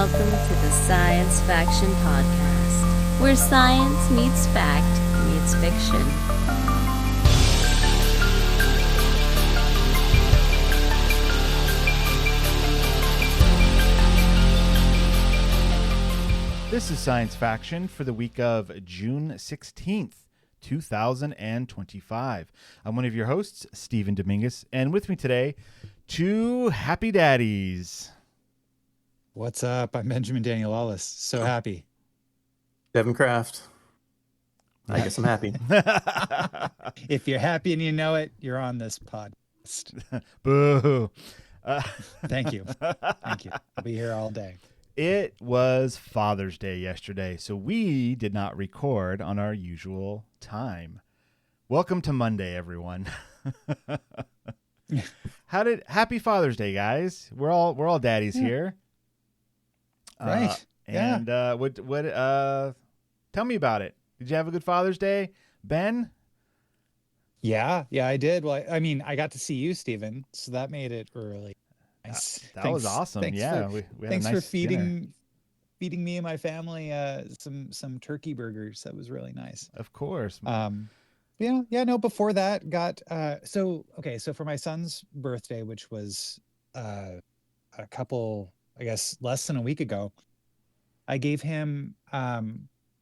welcome to the Science Faction Podcast, where science meets fact meets fiction. This is Science Faction for the week of June 16th, 2025. I'm one of your hosts, Stephen Dominguez, and with me today, two happy daddies. What's up? I'm Benjamin Daniel Lawless. So happy. Devon Kraft. I guess I'm happy. If you're happy and you know it, you're on this podcast. Boo. Thank you. Thank you. I'll be here all day. It was Father's Day yesterday, so we did not record on our usual time. Welcome to Monday, everyone. Happy Father's Day, guys. We're all daddies here. Right. And tell me about it. Did you have a good Father's Day, Ben? Yeah, I did. Well, I mean, I got to see you, Stephen, so that made it really nice. That was awesome. We had a thanks nice for feeding dinner. me and my family some turkey burgers. That was really nice. Of course. Before that got so for my son's birthday, which was a couple, I guess, less than a week ago, I gave him all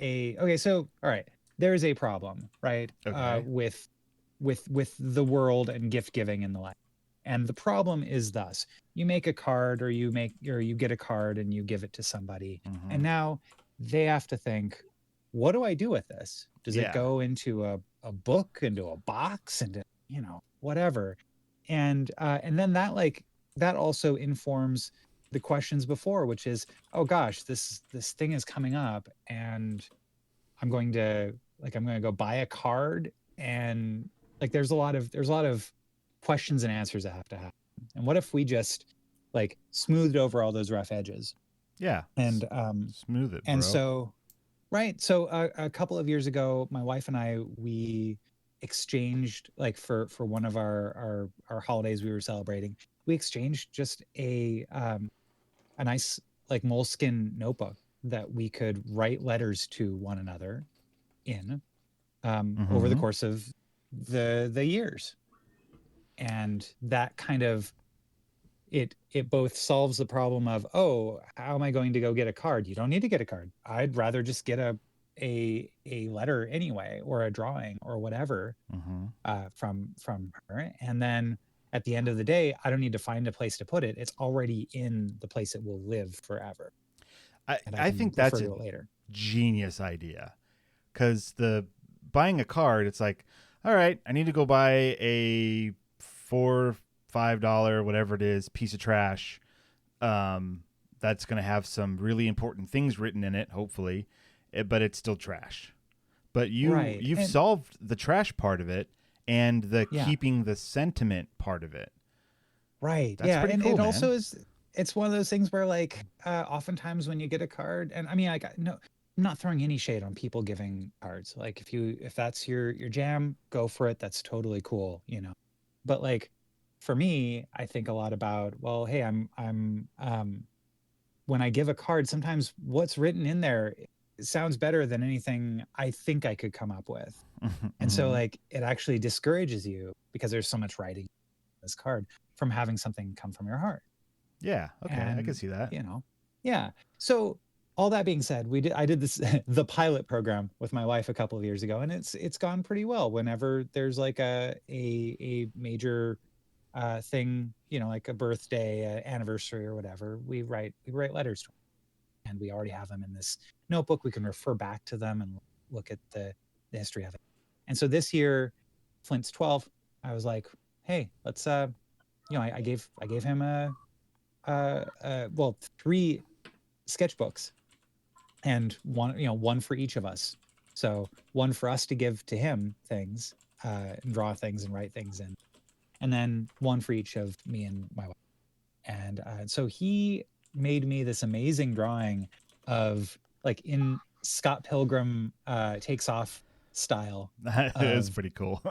right, there's a problem, right? Okay. With the world and gift giving and the like. And the problem is thus: you make a card, or you get a card and you give it to somebody, and now they have to think, what do I do with this? Does it go into a book, into a box, into whatever? And then that also informs the questions before, which is, oh gosh, this thing is coming up, and I'm going to go buy a card, and there's a lot of questions and answers that have to happen. And what if we just smoothed over all those rough edges? Yeah. And smooth it, bro. And so, right. So a couple of years ago, my wife and I, we exchanged, for one of our holidays we were celebrating, we exchanged just a nice moleskin notebook that we could write letters to one another in over the course of the years. And that kind of it both solves the problem of, oh, how am I going to go get a card? You don't need to get a card. I'd rather just get a letter anyway, or a drawing or whatever from her. And then at the end of the day, I don't need to find a place to put it. It's already in the place it will live forever. I think that's a genius idea, because buying a card, it's like, all right, I need to go buy a $4-5, whatever it is, piece of trash that's going to have some really important things written in it, hopefully, but it's still trash. But you've solved the trash part of it and the keeping the sentiment part of it. Right. That's pretty cool, it man. also is, it's one of those things where oftentimes when you get a card, and I mean, no, I'm not throwing any shade on people giving cards. If that's your jam, go for it. That's totally cool, But for me, I think a lot about, well, hey, I'm when I give a card, sometimes what's written in there sounds better than anything I think I could come up with. And so it actually discourages you, because there's so much writing in this card, from having something come from your heart. Yeah. Okay. And, I can see that. Yeah. So all that being said, I did this the pilot program with my wife a couple of years ago, and it's gone pretty well. Whenever there's a major thing, like a birthday, anniversary, or whatever, we write letters to them, and we already have them in this notebook. We can refer back to them and look at the history of it. And so this year, Flint's 12, I was like, hey, let's I gave him 3 sketchbooks, and one for each of us. So one for us to give to him things, and draw things and write things in, and then one for each of me and my wife. And so he made me this amazing drawing of, in Scott Pilgrim Takes Off style. That is pretty cool.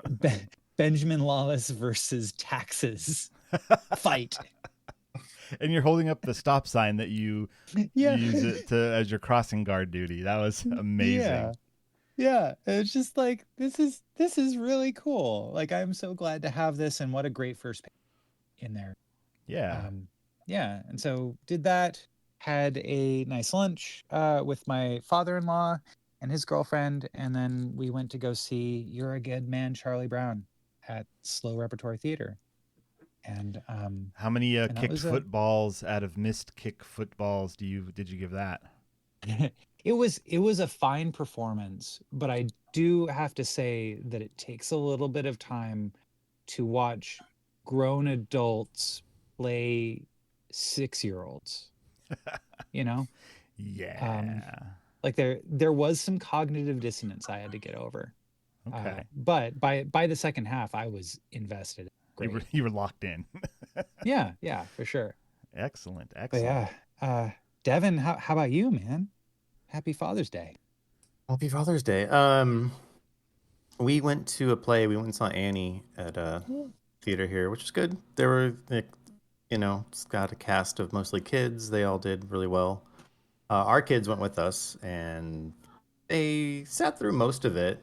Benjamin Lawless versus taxes fight. And you're holding up the stop sign that you use it as your crossing guard duty. That was amazing. Yeah, it's just like this is really cool. Like I'm so glad to have this, and what a great first page in there. Yeah. Yeah, and so did that. Had a nice lunch with my father-in-law and his girlfriend, and then we went to go see You're a Good Man, Charlie Brown at Slow Repertory Theater. And how many kicked footballs out of missed kick footballs did you give that? It was a fine performance, but I do have to say that it takes a little bit of time to watch grown adults play 6-year-olds. You know? Yeah. Like there was some cognitive dissonance I had to get over. Okay. But by the second half, I was invested. Great. You were locked in. Yeah, for sure. Excellent. But yeah. Devon, how about you, man? Happy Father's Day. Happy Father's Day. We went to a play. We went and saw Annie at a theater here, which was good. There were, it's got a cast of mostly kids. They all did really well. Our kids went with us, and they sat through most of it.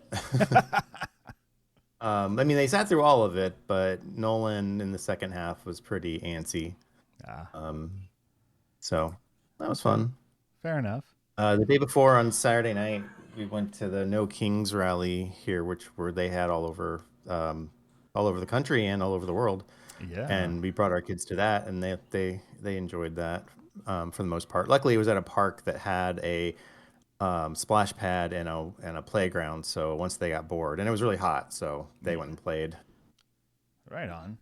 They sat through all of it, but Nolan in the second half was pretty antsy. So that was fun. Fair enough. The day before on Saturday night, we went to the No Kings rally here, where they had all over the country and all over the world. Yeah. And we brought our kids to that, and they enjoyed that for the most part. Luckily, it was at a park that had a splash pad and a playground. So once they got bored, and it was really hot, so they went and played. Right on.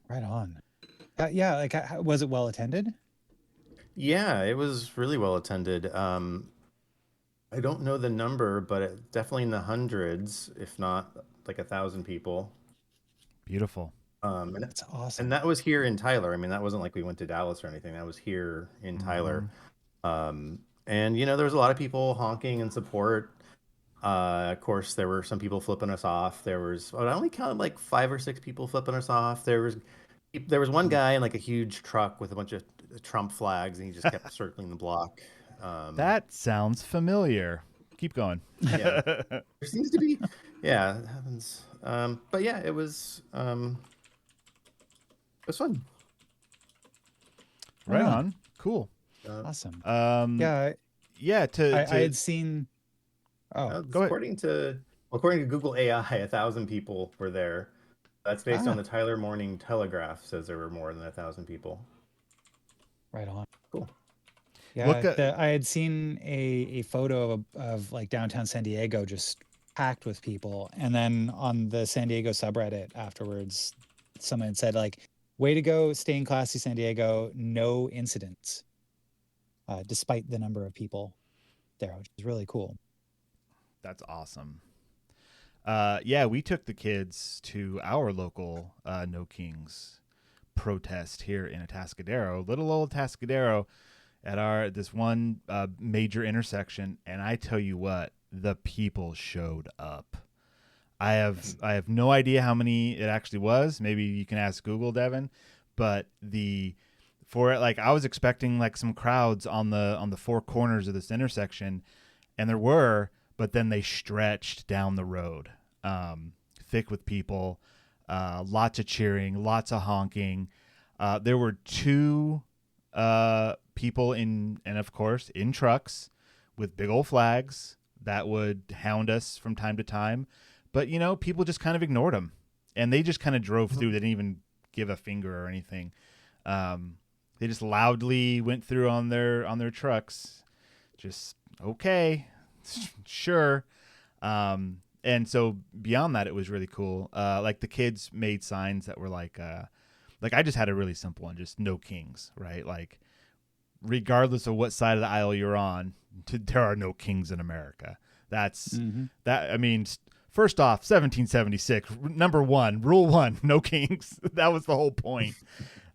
Yeah, like was it well attended? Yeah, it was really well attended. I don't know the number, but definitely in the hundreds, if not like 1,000 people. Beautiful. And that's awesome. And that was here in Tyler. I mean, that wasn't like we went to Dallas or anything. That was here in Tyler. And there was a lot of people honking in support. Of course, there were some people flipping us off. I only counted like 5 or 6 people flipping us off. There was one guy in like a huge truck with a bunch of Trump flags, and he just kept circling the block. That sounds familiar. Keep going. Yeah, there seems to be. Yeah, it happens. But yeah, it was fun. Right on. Cool. Awesome. Yeah. I had seen. According to Google AI, 1,000 people were there. That's based on the Tyler Morning Telegraph. Says there were more than 1,000 people. Right on. Cool. Yeah, I had seen a photo of like downtown San Diego just packed with people, and then on the San Diego subreddit afterwards, someone had said like, "Way to go, staying classy, San Diego. No incidents, despite the number of people there," which is really cool. That's awesome. We took the kids to our local No Kings protest here in Atascadero, little old Atascadero, at this one major intersection, and I tell you what, the people showed up. I have no idea how many it actually was. Maybe you can ask Google, Devon, but I was expecting like some crowds on the 4 corners of this intersection, and there were, but then they stretched down the road, thick with people, lots of cheering, lots of honking. There were 2 people and of course in trucks with big old flags that would hound us from time to time, but people just kind of ignored them, and they just kind of drove through. They didn't even give a finger or anything. They just loudly went through on their trucks, just okay, sure. And so beyond that, it was really cool. Like the kids made signs that were like I just had a really simple one, just no kings, right? Like regardless of what side of the aisle you're on, there are no kings in America. That's that. I mean, first off, 1776, number 1, rule 1, no kings. That was the whole point.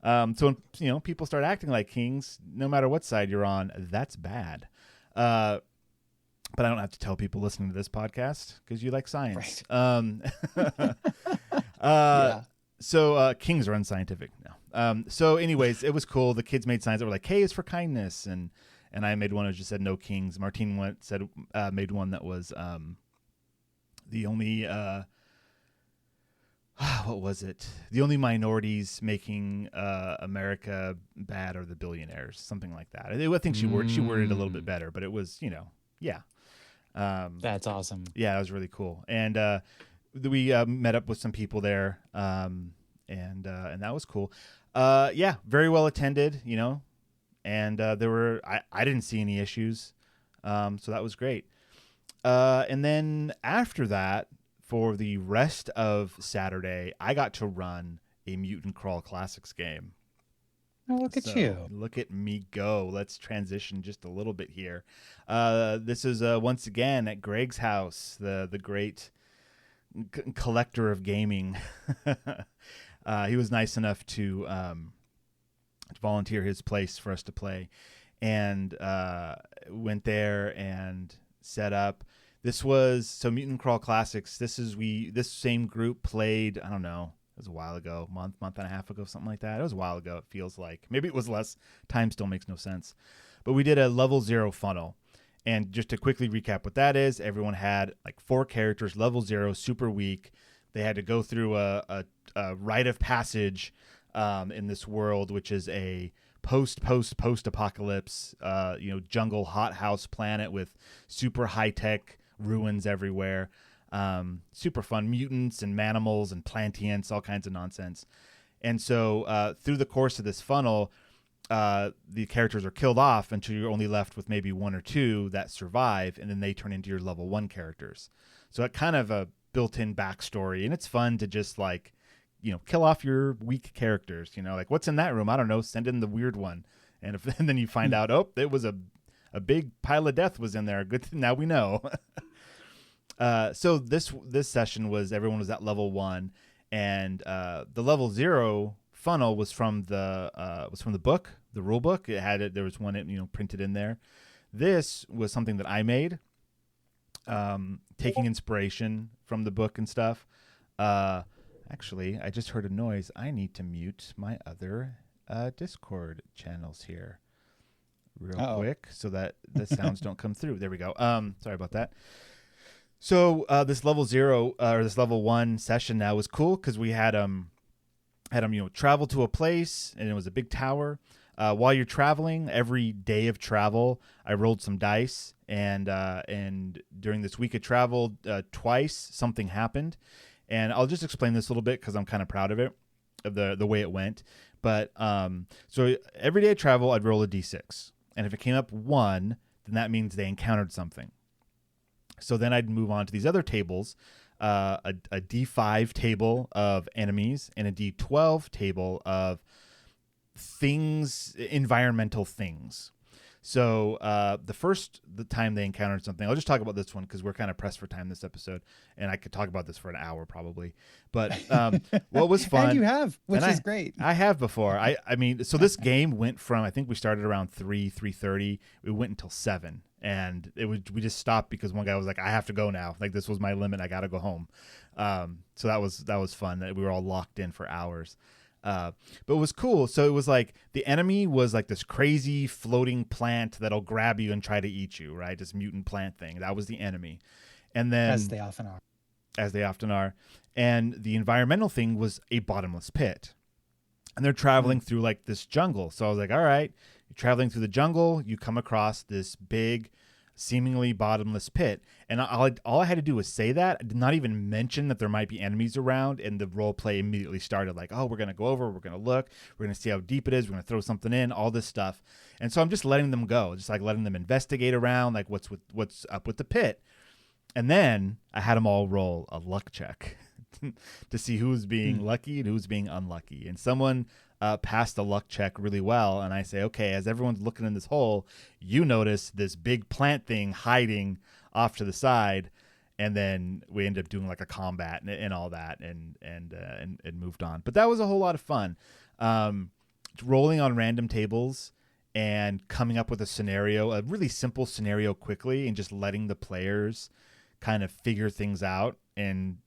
So when, people start acting like kings, no matter what side you're on, that's bad. But I don't have to tell people listening to this podcast because you like science. Right. So kings are unscientific. No. So anyways, it was cool. The kids made signs that were like, K is for kindness. And I made one that just said no kings. Martine made one that was the only what was it? The only minorities making America bad are the billionaires, something like that. I think she worded it a little bit better, but it was, yeah. That's awesome. Yeah, it was really cool. And we met up with some people there, and that was cool. Yeah, very well attended, and there were I didn't see any issues, so that was great. And then after that, for the rest of Saturday, I got to run a Mutant Crawl Classics game. Oh, look at you. Look at me go. Let's transition just a little bit here. This is once again at Greg's house, the great collector of gaming. He was nice enough to volunteer his place for us to play, and went there and set up. This was Mutant Crawl Classics. This same group played, I don't know, it was a while ago, month and a half ago, something like that. It was a while ago, it feels like. Maybe it was less. Time still makes no sense. But we did a level 0 funnel. And just to quickly recap what that is, everyone had like 4 characters, level 0, super weak. They had to go through a rite of passage in this world, which is a post-apocalypse, jungle hothouse planet with super high-tech ruins everywhere. Super fun, mutants and manimals and plantients, all kinds of nonsense. And so through the course of this funnel, the characters are killed off until you're only left with maybe 1 or 2 that survive, and then they turn into your level 1 characters. So it kind of a built-in backstory, and it's fun to just like, kill off your weak characters. Like, what's in that room? I don't know. Send in the weird one, and then you find out, it was a big pile of death was in there. Good thing now we know. So this session was everyone was at level 1, and the level 0 funnel was from the book, the rule book. There was one printed in there. This was something that I made, taking inspiration from the book and stuff. Actually, I just heard a noise. I need to mute my other Discord channels here real quick so that the sounds don't come through. There we go. Sorry about that. So this level 0 or this level 1 session now was cool because we had travel to a place, and it was a big tower. While you're traveling, every day of travel, I rolled some dice, and during this week of travel, twice something happened. And I'll just explain this a little bit because I'm kind of proud of it, of the way it went. But so every day I travel, I'd roll a d6. And if it came up 1, then that means they encountered something. So then I'd move on to these other tables, a d5 table of enemies and a d12 table of things, environmental things. So the time they encountered something, I'll just talk about this one because we're kind of pressed for time this episode, and I could talk about this for an hour probably. But what was fun, and you have, which is great. I have before. I mean, so this game went from, I think we started around 3:30. We went until 7, and we just stopped because one guy was like, I have to go now. Like, this was my limit. I got to go home. So that was fun. That we were all locked in for hours. But it was cool. So it was like the enemy was like this crazy floating plant that'll grab you and try to eat you, right? This mutant plant thing. That was the enemy. And then as they often are. And the environmental thing was a bottomless pit. And they're traveling through like this jungle. So I was like, all right, you're traveling through the jungle, you come across this big, seemingly bottomless pit. And all I had to do was say that. I did not even mention that there might be enemies around, and the role play immediately started like, oh, we're going to go over, we're going to look, we're going to see how deep it is, we're going to throw something in, all this stuff. And so I'm just letting them go, just like letting them investigate around, like what's up with the pit. And then I had them all roll a luck check to see who's being lucky and who's being unlucky. And someone passed the luck check really well, and I say, okay, as everyone's looking in this hole, you notice this big plant thing hiding off to the side, and then we end up doing like a combat and all that, and moved on. But that was a whole lot of fun, rolling on random tables and coming up with a really simple scenario quickly, and just letting the players kind of figure things out. And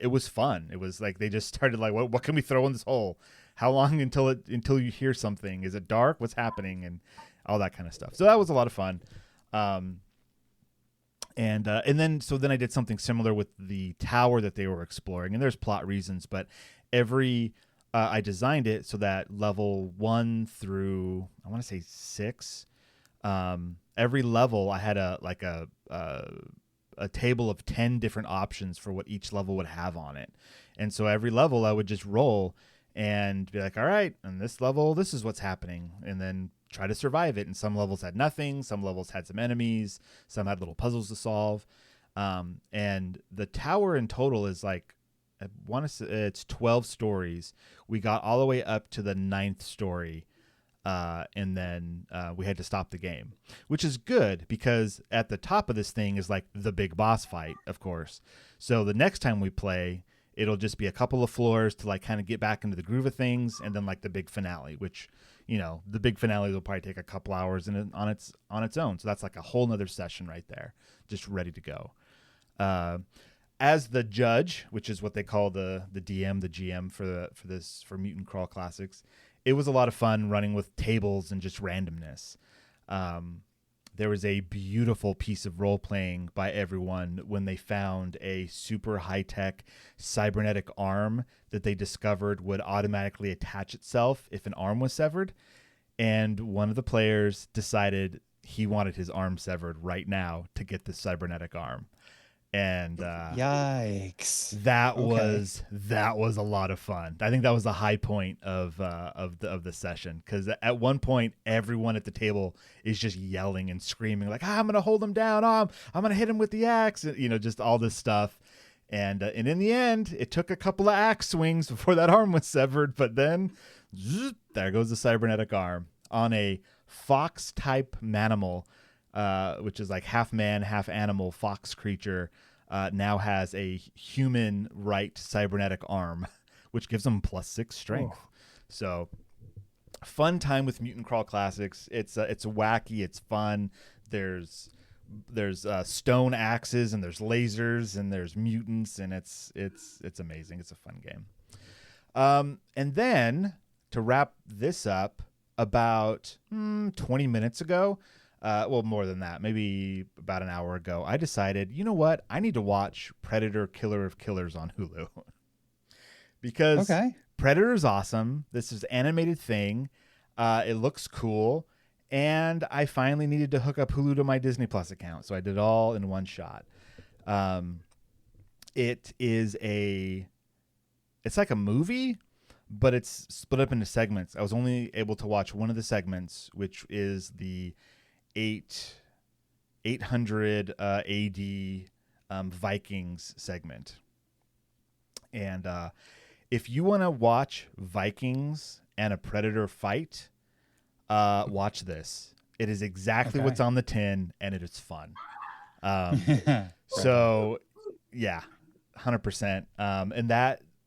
it was fun. It was like they just started like, what can we throw in this hole? How long until you hear something? Is it dark? What's happening? And all that kind of stuff. So that was a lot of fun. And then I did something similar with the tower that they were exploring. And there's plot reasons, but I designed it so that level 1 through, I want to say 6, every level I had a table of 10 different options for what each level would have on it. And so every level I would just roll and be like, all right, on this level, this is what's happening. And then try to survive it. And some levels had nothing. Some levels had some enemies. Some had little puzzles to solve. And the tower in total is like, I want to say it's 12 stories. We got all the way up to the 9th story. And then we had to stop the game, which is good because at the top of this thing is like the big boss fight, of course. So the next time we play, it'll just be a couple of floors to like kind of get back into the groove of things, and then like the big finale, which, you know, the big finale will probably take a couple hours on its own. So that's like a whole nother session right there, just ready to go. As the judge, which is what they call the DM, the GM for Mutant Crawl Classics, it was a lot of fun running with tables and just randomness. There was a beautiful piece of role playing by everyone when they found a super high tech cybernetic arm that they discovered would automatically attach itself if an arm was severed. And one of the players decided he wanted his arm severed right now to get the cybernetic arm. And yikes! That was a lot of fun. I think that was the high point of the session, because at one point everyone at the table is just yelling and screaming like, "I'm gonna hold him down! I'm gonna hit him with the axe!" And, you know, just all this stuff. And in the end, it took a couple of axe swings before that arm was severed. But then, there goes the cybernetic arm on a fox type manimal. Which is like half man, half animal fox creature, now has a human right cybernetic arm, which gives them +6 strength. Oh. So fun time with Mutant Crawl Classics. It's wacky. It's fun. There's stone axes and there's lasers and there's mutants, and it's amazing. It's a fun game. And then to wrap this up, about 20 minutes ago, well, more than that, maybe about an hour ago, I decided, you know what? I need to watch Predator Killer of Killers on Hulu. Because Predator's awesome. This is an animated thing. It looks cool. And I finally needed to hook up Hulu to my Disney Plus account. So I did it all in one shot. It's like a movie, but it's split up into segments. I was only able to watch one of the segments, which is the 800 AD Vikings segment. And if you want to watch Vikings and a Predator fight, watch this. It is exactly what's on the tin, and it is fun. So, yeah, 100%. And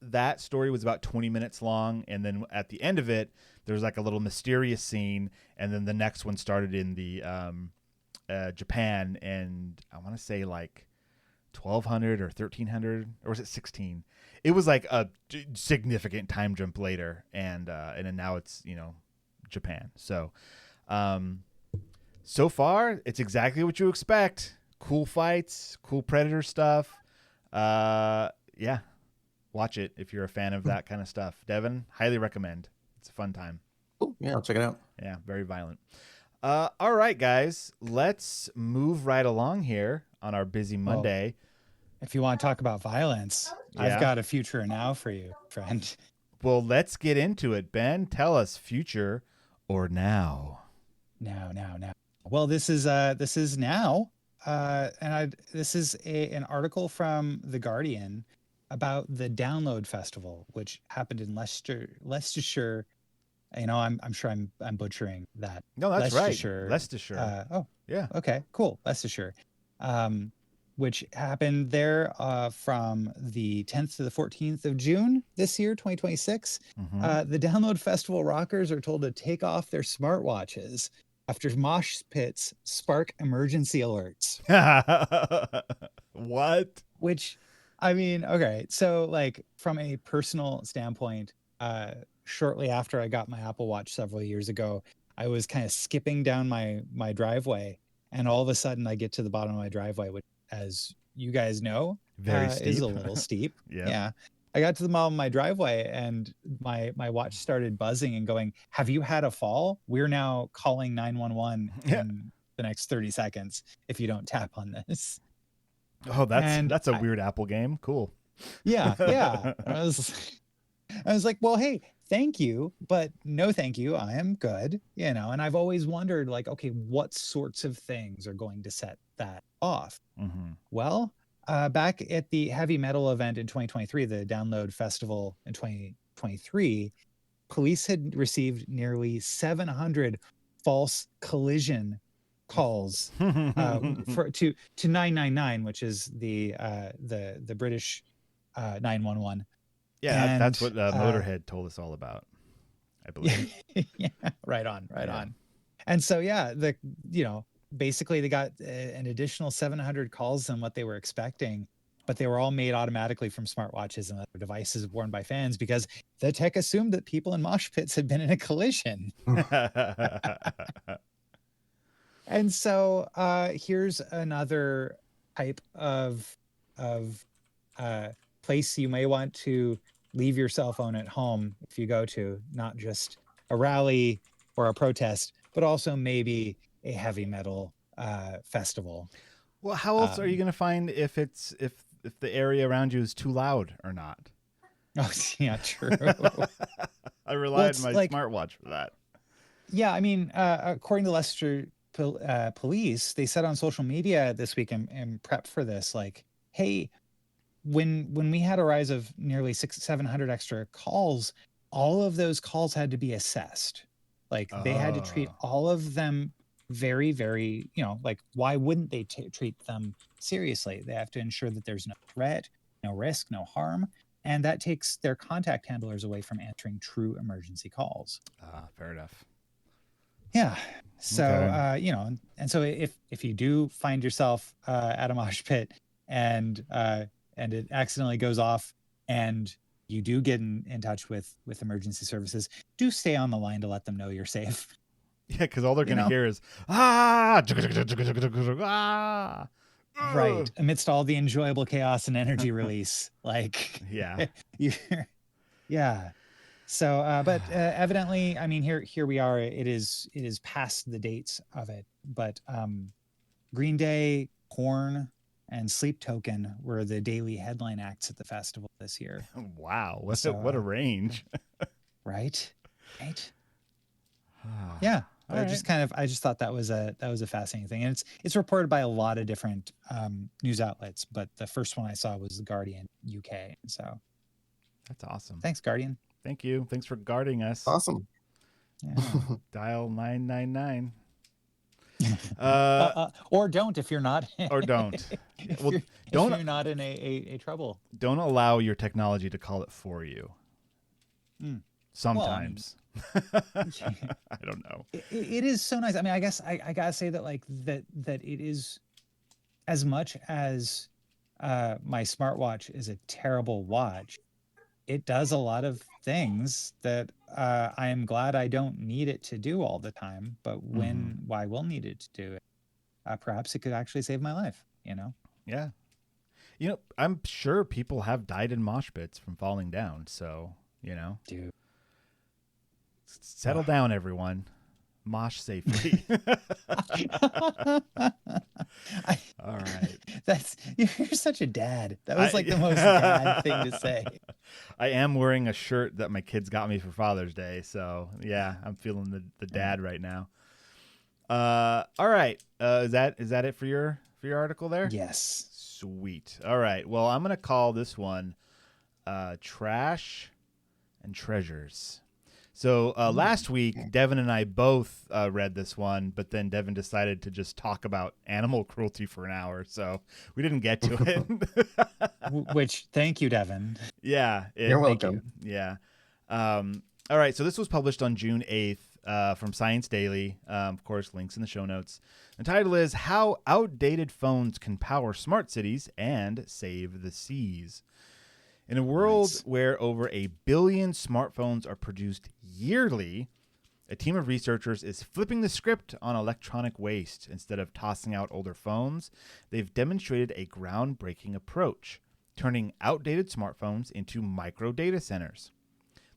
that story was about 20 minutes long, and then at the end of it, there's like a little mysterious scene, and then the next one started in the Japan, and I want to say like 1200 or 1300, or was it 16? It was like a significant time jump later, and then now it's, you know, Japan. So so far it's exactly what you expect. Cool fights, cool Predator stuff. Yeah, watch it if you're a fan of that kind of stuff. Devon, highly recommend. It's a fun time. Cool. Yeah, I'll check it out. Yeah, very violent. All right, guys, let's move right along here on our busy Monday. If you want to talk about violence, I've got a future now for you, friend. Well, let's get into it. Ben, tell us, future or now? Now. Well, this is now, and this is an article from The Guardian about the Download Festival, which happened in Leicestershire. You know, I'm sure I'm butchering that. No, that's Leicestershire. Right. Leicestershire. Yeah. Okay, cool. Leicestershire, which happened there from the 10th to the 14th of June this year, 2026. Mm-hmm. The Download Festival rockers are told to take off their smartwatches after mosh pits spark emergency alerts. What? Which, I mean, okay, so like from a personal standpoint, shortly after I got my Apple Watch several years ago, I was kind of skipping down my driveway, and all of a sudden I get to the bottom of my driveway, which, as you guys know, Very steep. is a little steep. Yep. Yeah. I got to the bottom of my driveway, and my watch started buzzing and going, "Have you had a fall? We're now calling 911 in the next 30 seconds if you don't tap on this." Oh, that's a weird Apple game. Cool. Yeah. I was like, well, hey, thank you, but no thank you. I am good, and I've always wondered, like, okay, what sorts of things are going to set that off? Mm-hmm. Well, back at the heavy metal event in 2023, the Download Festival in 2023, police had received nearly 700 false collision calls to 999, which is the British 911. Yeah, and, that's what Motorhead told us all about, I believe. Yeah, right on. And so, basically they got an additional 700 calls than what they were expecting, but they were all made automatically from smartwatches and other devices worn by fans because the tech assumed that people in mosh pits had been in a collision. And so here's another type of place you may want to leave your cell phone at home if you go to, not just a rally or a protest, but also maybe a heavy metal festival. Well, how else are you going to find if the area around you is too loud or not? Oh, yeah, true. I relied on my smartwatch for that. Yeah, I mean, according to Leicester police, they said on social media this week and prep for this, like, hey, when we had a rise of nearly 700 extra calls, all of those calls had to be assessed. Like they had to treat all of them very, very, like, why wouldn't they treat them seriously? They have to ensure that there's no threat, no risk, no harm. And that takes their contact handlers away from answering true emergency calls. Fair enough. Yeah. So, Okay. and so if you do find yourself at a mosh pit and it accidentally goes off and you do get in touch with emergency services, do stay on the line to let them know you're safe. Yeah, because all they're going to hear is, ah! Right. Amidst all the enjoyable chaos and energy release. Like, yeah. Yeah. So, but evidently, I mean, here we are. It is past the dates of it. But Green Day, Korn, and Sleep Token were the daily headline acts at the festival this year. Wow, what a range! Right. Yeah, I just thought that was a fascinating thing, and it's reported by a lot of different news outlets. But the first one I saw was The Guardian UK. So that's awesome. Thanks, Guardian. Thank you. Thanks for guarding us. Awesome. Yeah. Dial 999. Or don't if you're not. Or don't. If you're not in a trouble. Don't allow your technology to call it for you. Sometimes. Well, I don't know. It is so nice. I mean, I guess I gotta say that that it is, as much as my smartwatch is a terrible watch, it does a lot of things that I am glad I don't need it to do all the time. But when I will need it to do it, perhaps it could actually save my life, Yeah. I'm sure people have died in mosh pits from falling down. So, Dude. Settle down, everyone. Mosh safely. All right. You're such a dad. That was like the most dad thing to say. I am wearing a shirt that my kids got me for Father's Day, so yeah, I'm feeling the dad right now. All right. Is that it for your article there? Yes. Sweet. All right. Well, I'm gonna call this one Trash and Treasures. So last week, Devon and I both read this one, but then Devon decided to just talk about animal cruelty for an hour, so we didn't get to it. Which, thank you, Devon. Yeah. You're welcome. Yeah. All right, so this was published on June 8th from Science Daily. Of course, links in the show notes. The title is How Outdated Phones Can Power Smart Cities and Save the Seas. In a world where over 1 billion smartphones are produced yearly, a team of researchers is flipping the script on electronic waste. Instead of tossing out older phones, they've demonstrated a groundbreaking approach, turning outdated smartphones into micro data centers.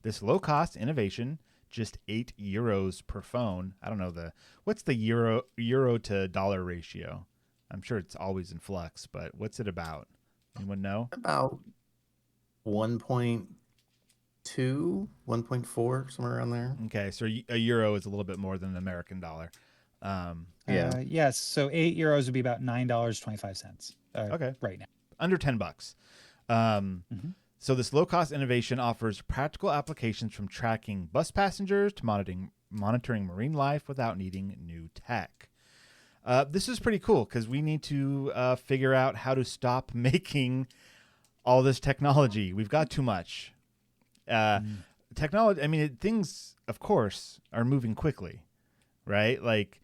This low-cost innovation, just €8 per phone. I don't know what's the euro to dollar ratio? I'm sure it's always in flux, but what's it about? Anyone know? About 1.2, 1.4, somewhere around there. Okay, so a euro is a little bit more than an American dollar. Yes, so €8 would be about $9.25. Okay, right now, under $10. So this low-cost innovation offers practical applications from tracking bus passengers to monitoring marine life without needing new tech. This is pretty cool because we need to figure out how to stop making all this technology. We've got too much. Technology, I mean, things, of course, are moving quickly, right? Like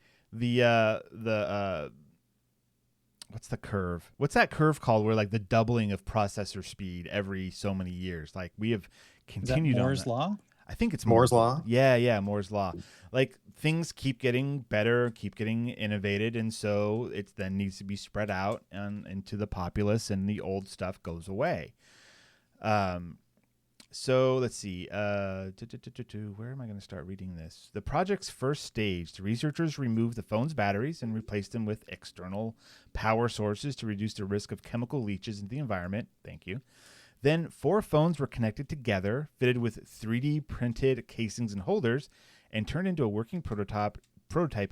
what's the curve? What's that curve called where like the doubling of processor speed every so many years? Like we have continued on Moore's Law? I think it's Moore's Law. Yeah, Moore's Law. Like things keep getting better, keep getting innovated, and so it then needs to be spread out and into the populace, and the old stuff goes away. So let's see. Where am I going to start reading this? The project's first stage, the researchers removed the phone's batteries and replaced them with external power sources to reduce the risk of chemical leaches into the environment. Thank you. Then 4 phones were connected together, fitted with 3D printed casings and holders, and turned into a working prototype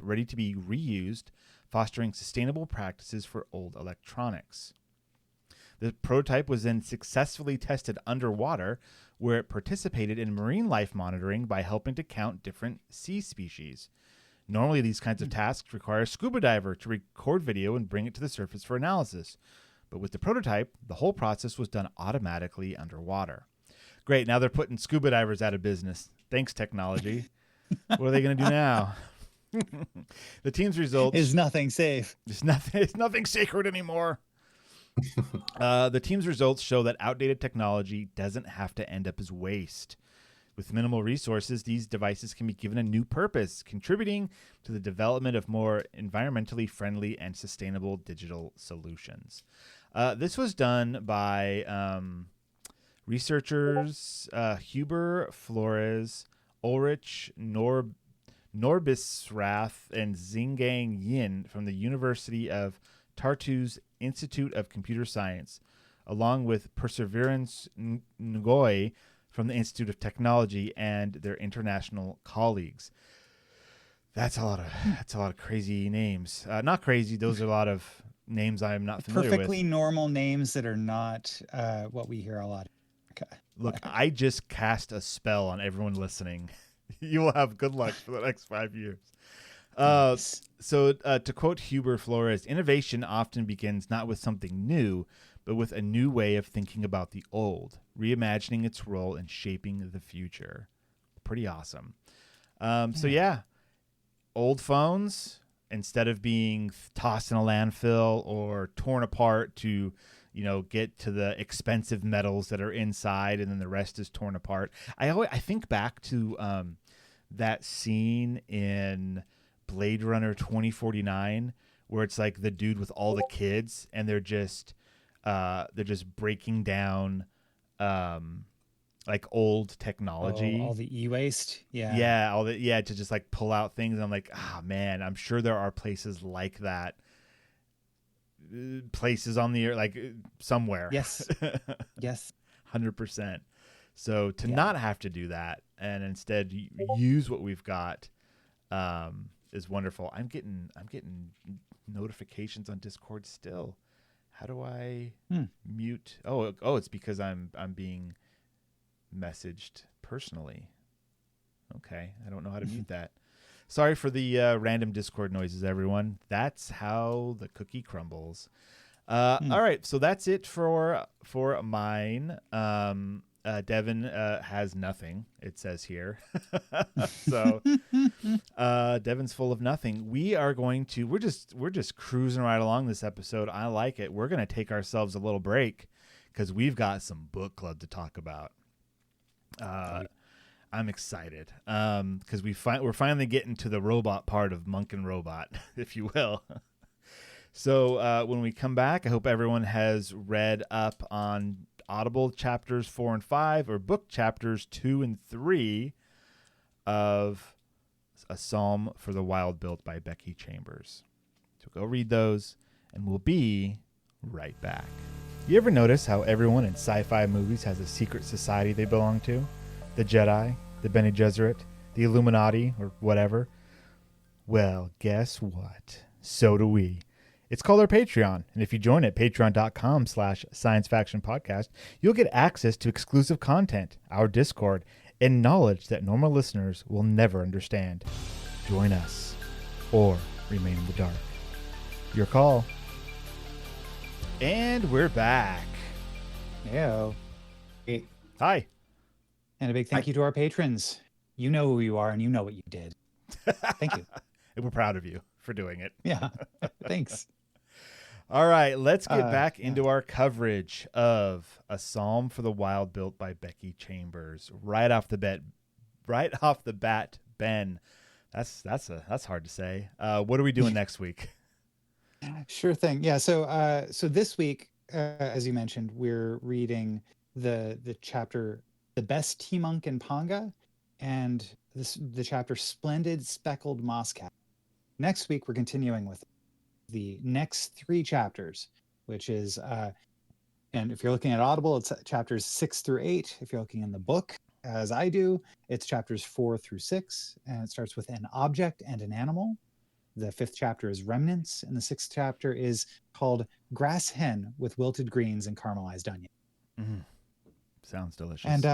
ready to be reused, fostering sustainable practices for old electronics. The prototype was then successfully tested underwater, where it participated in marine life monitoring by helping to count different sea species. Normally, these kinds of tasks require a scuba diver to record video and bring it to the surface for analysis. But with the prototype, the whole process was done automatically underwater. Great, now they're putting scuba divers out of business. Thanks, technology. What are they going to do now? The team's results... Is nothing safe. It's nothing sacred anymore. The team's results show that outdated technology doesn't have to end up as waste. With minimal resources, these devices can be given a new purpose, contributing to the development of more environmentally friendly and sustainable digital solutions. This was done by researchers Huber Flores, Ulrich Norbisrath, and Xingang Yin from the University of Tartu's Institute of Computer Science, along with Perseverance Ngoy from the Institute of Technology and their international colleagues. That's a lot of crazy names. Not crazy; those are a lot of names I'm not familiar with. Perfectly normal names that are not what we hear a lot. Okay. Look, I just cast a spell on everyone listening. You will have good luck for the next 5 years. So to quote Huber Flores, innovation often begins not with something new, but with a new way of thinking about the old, reimagining its role in shaping the future. Pretty awesome. So yeah, old phones, instead of being tossed in a landfill or torn apart to, get to the expensive metals that are inside, and then the rest is torn apart. I think back to that scene in Blade Runner 2049, where it's like the dude with all the kids, and they're just breaking down like old technology, all the e-waste, to just like pull out things. And I'm like, man, I'm sure there are places like that, places on the earth, like somewhere. Yes. 100%. So to not have to do that and instead use what we've got is wonderful. I'm getting notifications on Discord still. How do I mute? Oh, it's because I'm being messaged personally. Okay, I don't know how to mute that. Sorry for the random Discord noises, everyone. That's how the cookie crumbles. All right, so that's it for mine. Devon has nothing, it says here. So Devon's full of nothing. We're just cruising right along this episode. I like it. We're going to take ourselves a little break because we've got some book club to talk about. I'm excited because we're finally getting to the robot part of Monk and Robot, if you will. So when we come back, I hope everyone has read up on Audible chapters 4 and 5 or book chapters 2 and 3 of A Psalm for the Wild Built by Becky Chambers. So go read those, and we'll be right back. You ever notice how everyone in sci-fi movies has a secret society they belong to? The Jedi, the Bene Gesserit, the Illuminati, or whatever? Well, guess what? So do we. It's called our Patreon, and if you join at patreon.com/sciencefactionpodcast, you'll get access to exclusive content, our Discord, and knowledge that normal listeners will never understand. Join us, or remain in the dark. Your call. And we're back. Yo. Hey. Hi. And a big thank you to our patrons. You know who you are, and you know what you did. Thank you. And we're proud of you for doing it. Yeah. Thanks. All right, let's get back into our coverage of A Psalm for the Wild Built by Becky Chambers. Right off the bat, Ben. That's hard to say. What are we doing next week? Sure thing. Yeah. So this week, as you mentioned, we're reading the chapter "The Best Tea Monk in Panga" and the chapter "Splendid Speckled Mosscat." Next week, we're continuing with the next 3 chapters, which is, and if you're looking at Audible, it's chapters 6 through 8. If you're looking in the book, as I do, it's chapters 4 through 6, and it starts with an object and an animal. The 5th chapter is remnants, and the 6th chapter is called Grass Hen with Wilted Greens and Caramelized Onion. Mm-hmm. Sounds delicious. And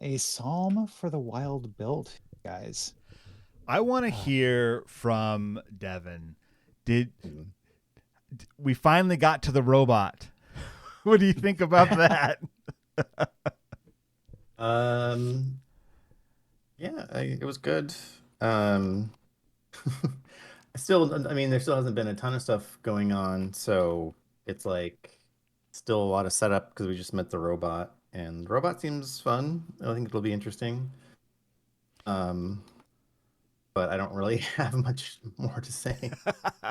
a psalm for the wild built, guys. I want to hear from Devon. We finally got to the robot? What do you think about that? Yeah, it was good. There still hasn't been a ton of stuff going on, so it's like still a lot of setup because we just met the robot, and the robot seems fun. I think it'll be interesting. But I don't really have much more to say.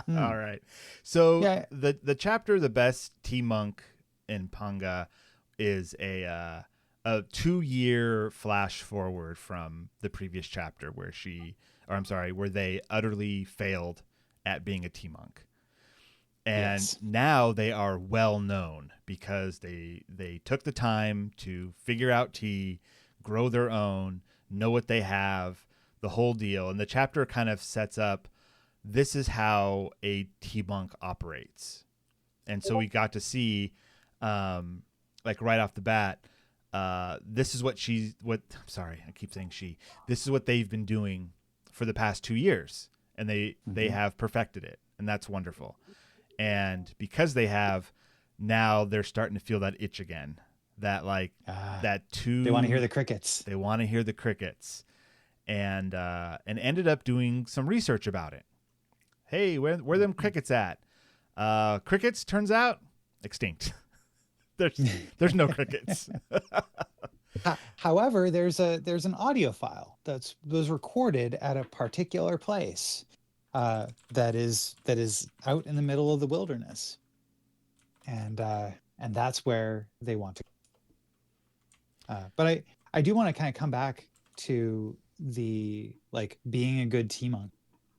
All right. So the chapter "The Best Tea Monk in Panga" is a 2-year flash forward from the previous chapter where they utterly failed at being a tea monk. And now they are well known because they took the time to figure out tea, grow their own, know what they have, the whole deal. And the chapter kind of sets up, this is how a tea monk operates. And so we got to see, like right off the bat, this is this is what they've been doing for the past 2 years. And they have perfected it. And that's wonderful. And because they have, now they're starting to feel that itch again. That they want to hear the crickets. They want to hear the crickets. And ended up doing some research about it. Hey, where them crickets at? Crickets, turns out, extinct. There's no crickets. However, there's an audio file that was recorded at a particular place that is out in the middle of the wilderness, and that's where they want to. But I do want to kind of come back to the being a good tea monk.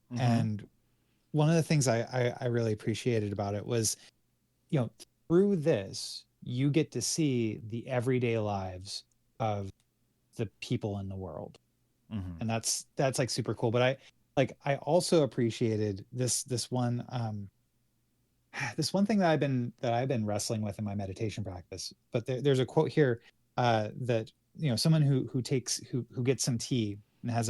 Mm-hmm. And one of the things I really appreciated about it was, through this you get to see the everyday lives of the people in the world. Mm-hmm. And that's super cool. But I also appreciated this one thing that I've been wrestling with in my meditation practice. But there's a quote here that someone who gets some tea and has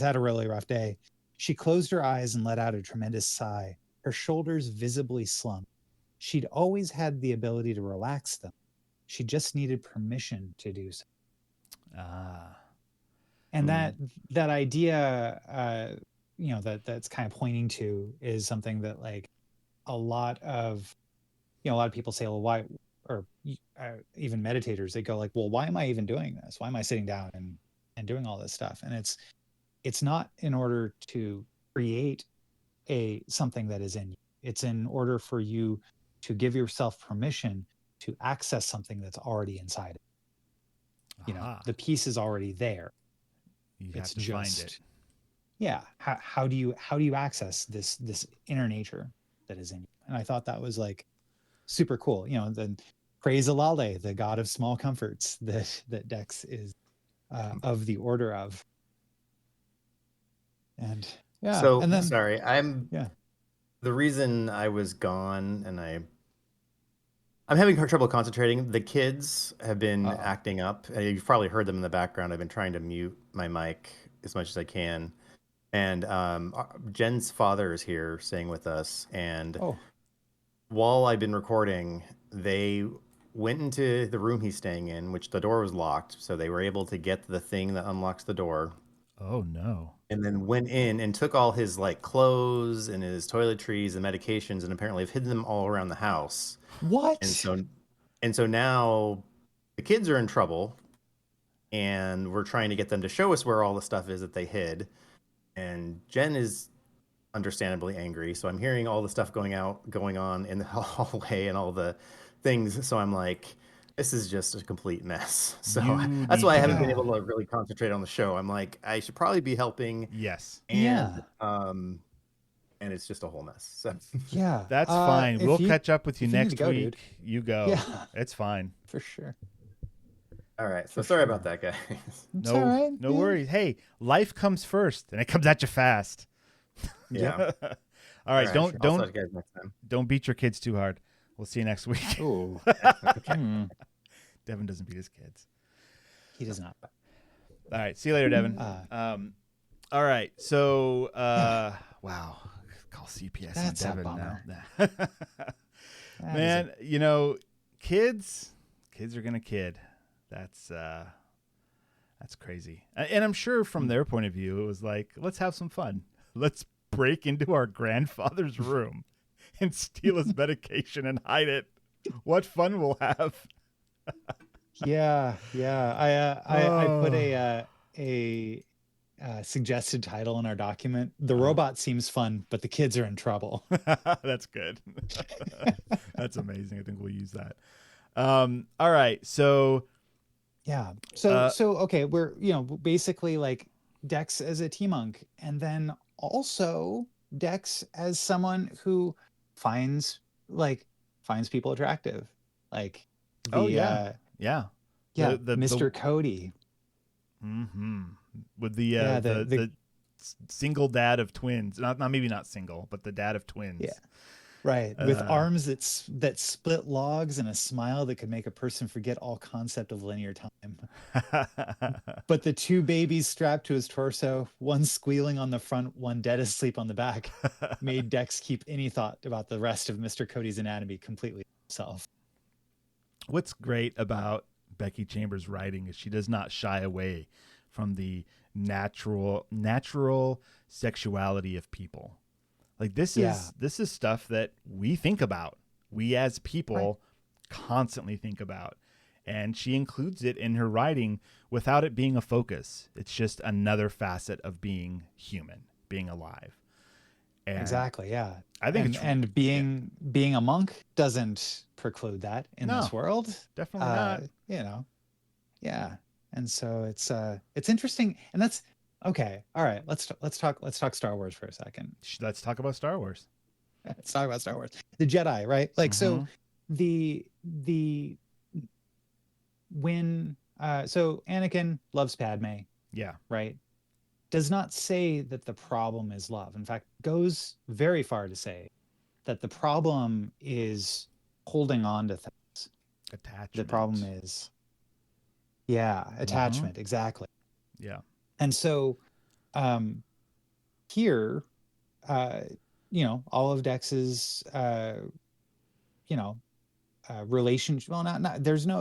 had a really rough day. She closed her eyes and let out a tremendous sigh. Her shoulders visibly slumped. She'd always had the ability to relax them. She just needed permission to do so. And that idea, that's kind of pointing to is something that a lot of people say, well, even meditators, they go like, well, why am I even doing this? Why am I sitting down and doing all this stuff? And it's not in order to create something that is in you. It's in order for you to give yourself permission to access something that's already inside it. You know, the piece is already there. You have to find it. Yeah. How do you access this inner nature that is in you? And I thought that was like super cool. You know, then praise Alale, the god of small comforts that Dex is of the order of. And yeah. So and then, sorry, yeah. The reason I was gone and I'm having trouble concentrating. The kids have been acting up. You've probably heard them in the background. I've been trying to mute my mic as much as I can. And Jen's father is here staying with us. And while I've been recording, they went into the room he's staying in, which the door was locked. So they were able to get the thing that unlocks the door. Oh, no. And then went in and took all his like clothes and his toiletries and medications and apparently have hidden them all around the house. What? And so now the kids are in trouble and we're trying to get them to show us where all the stuff is that they hid. And Jen is understandably angry. So I'm hearing all the stuff going on in the hallway and all the things. So I'm like, this is just a complete mess. So that's why I haven't been able to really concentrate on the show. I'm like, I should probably be helping. Yes. And it's just a whole mess. So yeah, that's fine. We'll catch up with you next week. Dude. You go. Yeah, it's fine for sure. All right. So sorry about that, guys. No worries. Hey, life comes first, and it comes at you fast. Yeah. All right. Don't you guys next time. Don't beat your kids too hard. We'll see you next week. Ooh. Devon doesn't beat his kids. He does not. All right. See you later, Devon. All right. So, wow. Call CPS on Devon now. Man, you know, kids are gonna kid. That's crazy. And I'm sure from their point of view, it was like, let's have some fun. Let's break into our grandfather's room and steal his medication and hide it. What fun we'll have. Yeah. I put a suggested title in our document. The robot seems fun, but the kids are in trouble. That's good. That's amazing. I think we'll use that. All right. So yeah. So okay, we're basically like Dex as a T-monk, and then also Dex as someone who finds people attractive. Like yeah. Mr. Cody. Mm-hmm. With the single dad of twins. Maybe not single, but the dad of twins. Yeah. Right. With arms that split logs and a smile that could make a person forget all concept of linear time. But the two babies strapped to his torso, one squealing on the front, one dead asleep on the back, made Dex keep any thought about the rest of Mr. Cody's anatomy completely to himself. What's great about Becky Chambers' writing is she does not shy away from the natural sexuality of people. Like this is stuff that we think about. We as people constantly think about. And she includes it in her writing without it being a focus. It's just another facet of being human, being alive. And exactly, yeah. I think being a monk doesn't preclude that in this world. Definitely not. Yeah. And so it's interesting, and that's okay. All right, let's talk Star Wars for a second. Let's talk about Star Wars. Let's talk about Star Wars. The Jedi, right? Like so so Anakin loves Padme. Yeah. Right. Does not say that the problem is love. In fact, goes very far to say that the problem is holding on to things. Attachment. The problem is, attachment. Exactly. Yeah. And so here, all of Dex's, relationship, well,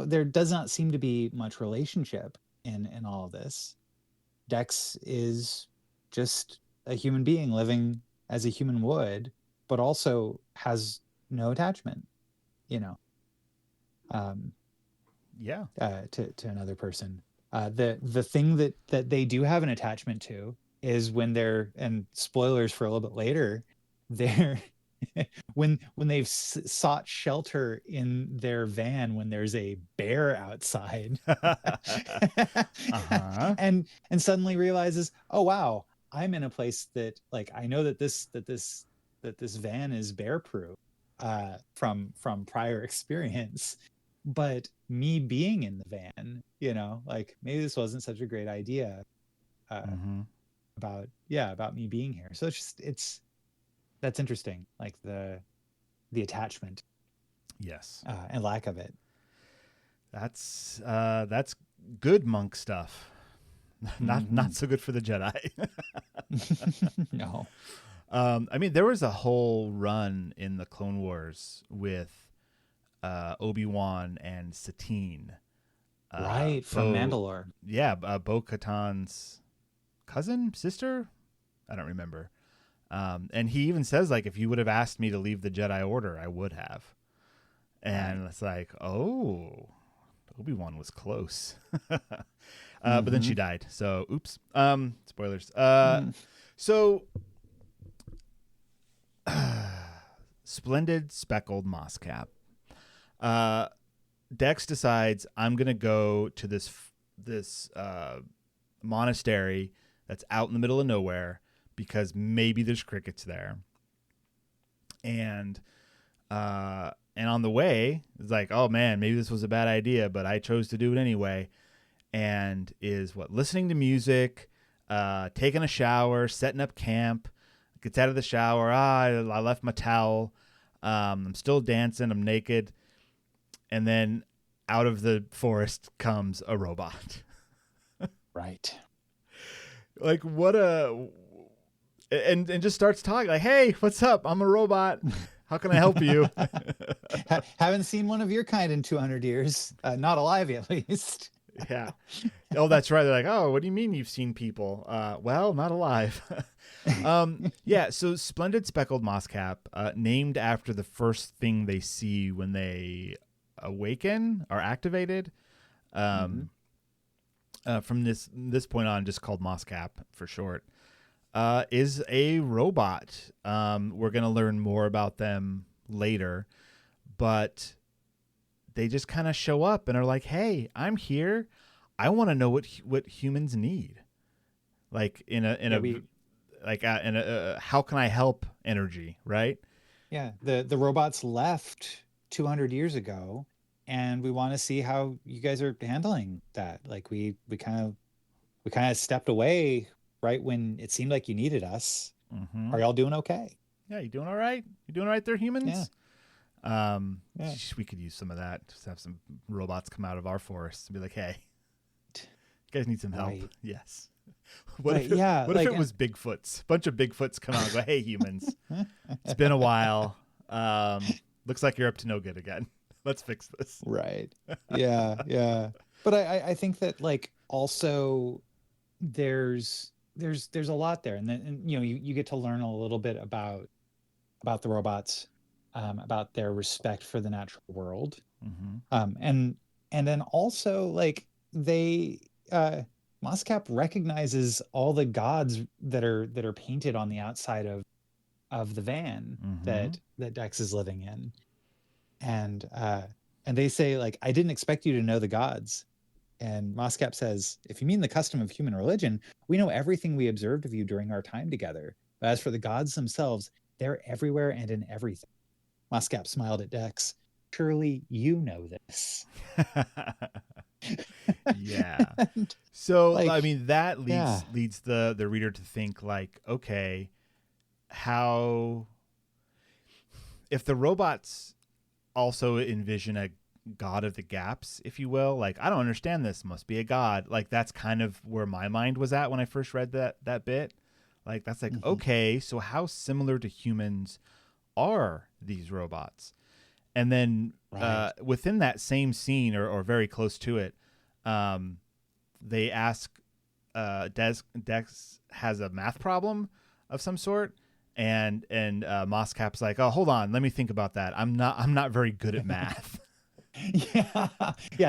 there does not seem to be much relationship in all of this. Dex is just a human being living as a human would, but also has no attachment, to another person. The thing that they do have an attachment to is when they're, and spoilers for a little bit later, they're when they've sought shelter in their van when there's a bear outside, and suddenly realizes, oh wow, I'm in a place that, like, I know that this van is bear proof from prior experience, but me being in the van, like, maybe this wasn't such a great idea about me being here. So that's interesting, like the attachment, yes, and lack of it. That's good monk stuff. Not so good for the Jedi. No. I mean, there was a whole run in the Clone Wars with Obi-Wan and Satine, right, from Mandalore. Yeah, Bo-Katan's sister, I don't remember. And he even says, like, if you would have asked me to leave the Jedi Order, I would have. And it's like, oh, Obi-Wan was close. But then she died. So, oops. Spoilers. So, splendid speckled moss cap. Dex decides, I'm going to go to this monastery that's out in the middle of nowhere, because maybe there's crickets there. And on the way, it's like, oh man, maybe this was a bad idea, but I chose to do it anyway. And is listening to music, taking a shower, setting up camp, gets out of the shower. I left my towel. I'm still dancing. I'm naked. And then out of the forest comes a robot. Right. Like, what a... And just starts talking like, hey, what's up? I'm a robot. How can I help you? Haven't seen one of your kind in 200 years. Not alive, at least. Yeah. Oh, that's right. They're like, oh, what do you mean you've seen people? Well, not alive. Yeah. So splendid speckled moss cap, named after the first thing they see when they awaken or activated. From this point on, just called moss cap for short. Is a robot. We're going to learn more about them later, but they just kind of show up and are like, hey, I'm here. I want to know what humans need. Like how can I help energy, right? Yeah. The robots left 200 years ago, and we want to see how you guys are handling that. Like we kind of stepped away right when it seemed like you needed us. Are y'all doing okay? Yeah, you doing all right? You doing all right there, humans? Yeah. We could use some of that. Just have some robots come out of our forests and be like, hey, you guys need some help. Right. Yes. What if it was Bigfoots? A bunch of Bigfoots come out and go, hey, humans, it's been a while. Looks like you're up to no good again. Let's fix this. Right. Yeah. Yeah. But I think that, like, also there's a lot there, and then you get to learn a little bit about the robots, about their respect for the natural world, and then also, like, they Moscap recognizes all the gods that are painted on the outside of the van that Dex is living in, and they say, like, I didn't expect you to know the gods. And Moscap says, if you mean the custom of human religion, we know everything we observed of you during our time together. But as for the gods themselves, they're everywhere and in everything. Moscap smiled at Dex. Surely you know this. Yeah. So, like, I mean, that leads the reader to think, like, okay, if the robots also envision a god of the gaps, if you will, like, I don't understand this, must be a god. Like, that's kind of where my mind was at when I first read that bit. Like, that's like, okay, so how similar to humans are these robots? And then within that same scene, or very close to it, they ask, Dex has a math problem of some sort, and Moscap's like, oh, hold on, let me think about that. I'm not very good at math. Yeah,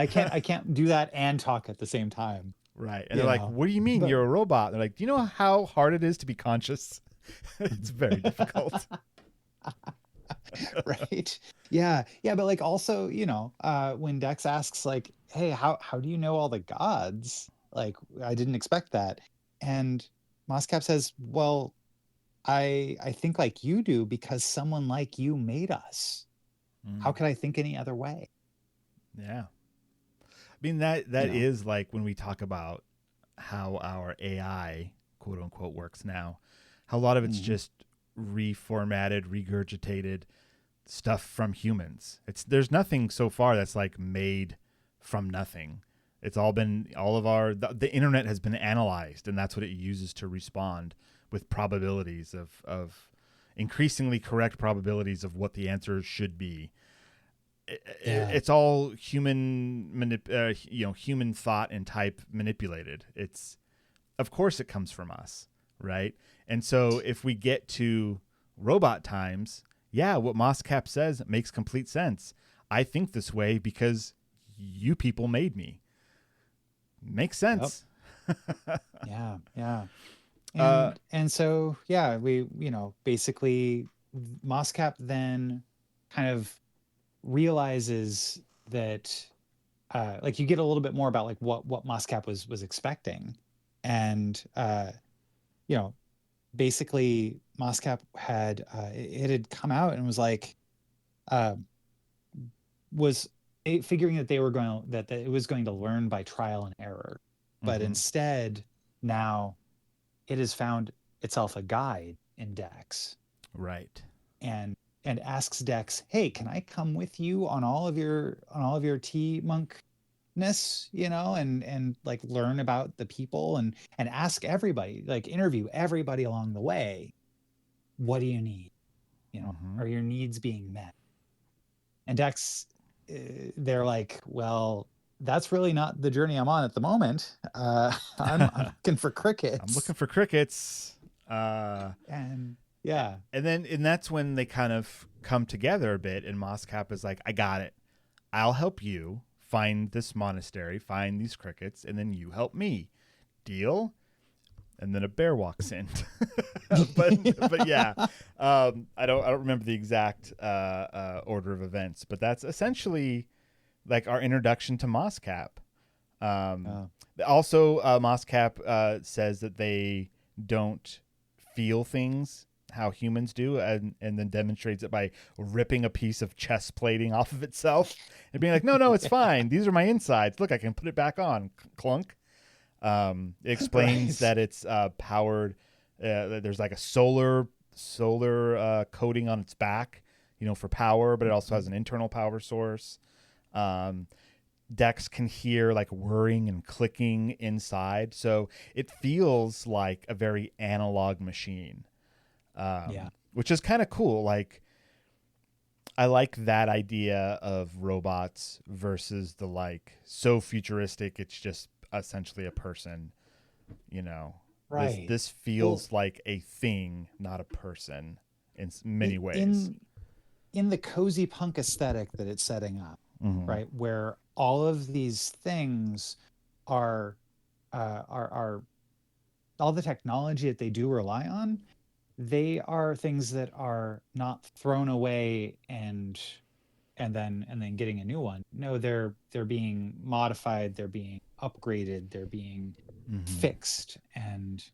I can't do that and talk at the same time. Right. And they're like, what do you mean you're a robot? They're like, do you know how hard it is to be conscious? It's very difficult. Right. Yeah. Yeah. But like also, when Dex asks like, hey, how do you know all the gods? Like, I didn't expect that. And Moscap says, well, I think like you do because someone like you made us. How could I think any other way? Yeah. I mean, that is like when we talk about how our AI, quote unquote, works now, how a lot of it's just reformatted, regurgitated stuff from humans. There's nothing so far that's like made from nothing. It's all been, the internet has been analyzed, and that's what it uses to respond with probabilities of increasingly correct probabilities of what the answer should be. It's all human human thought and type manipulated. Of course it comes from us, right? And so if we get to robot times, what Moscap says makes complete sense. I think this way because you people made me. Makes sense. Yep. Yeah. And so we basically Moscap then kind of realizes that like you get a little bit more about like what Moscap was expecting. And basically Moscap had it had come out and was like was figuring that that it was going to learn by trial and error, but instead now it has found itself a guide in Dex, right? And asks Dex, hey, can I come with you on all of your tea monkness, and like learn about the people and ask everybody, like interview everybody along the way. What do you need? Are your needs being met? And Dex, they're like, well, that's really not the journey I'm on at the moment. I'm looking for crickets. I'm looking for crickets. And that's when they kind of come together a bit. And Moscap is like, I got it. I'll help you find this monastery, find these crickets, and then you help me. Deal? And then a bear walks in. but yeah, I don't remember the exact order of events, but that's essentially like our introduction to Moscap. Also, Moscap says that they don't feel things how humans do, and then demonstrates it by ripping a piece of chest plating off of itself and being like, no, it's fine. These are my insides. Look, I can put it back on. Clunk. It explains that it's powered. There's like a solar coating on its back, for power, but it also has an internal power source. Dex can hear like whirring and clicking inside, so it feels like a very analog machine. Which is kind of cool. Like, I like that idea of robots versus the like so futuristic it's just essentially a person, Right. This feels like a thing, not a person in many ways. In the cozy punk aesthetic that it's setting up, right, where all of these things are all the technology that they do rely on, they are things that are not thrown away and then getting a new one. No, they're being modified, they're being upgraded, they're being fixed and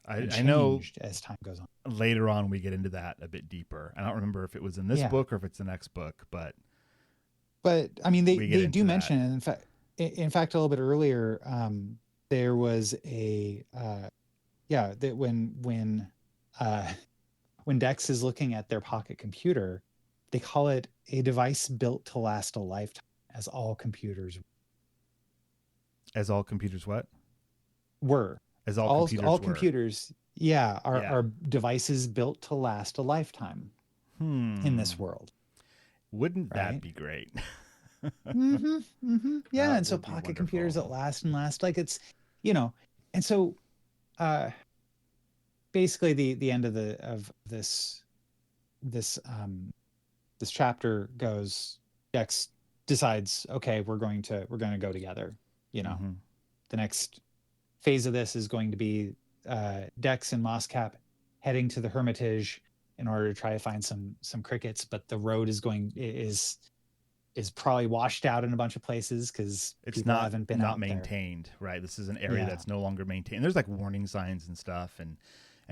I know as time goes on. Later on we get into that a bit deeper. I don't remember if it was in this book or if it's the next book, but I mean they do mention it. In fact a little bit earlier there was a that when Dex is looking at their pocket computer, they call it a device built to last a lifetime, as all computers what? Were. As all computers are devices built to last a lifetime in this world. Wouldn't that be great? Yeah, and so pocket computers that last and last, like it's, and so basically the end of this chapter goes, Dex decides, okay, we're going to go together. You know, the next phase of this is going to be Dex and Mosscap heading to the Hermitage in order to try to find some crickets, but the road is probably washed out in a bunch of places because people haven't been out maintained there. Right, this is an area that's no longer maintained. There's like warning signs and stuff, and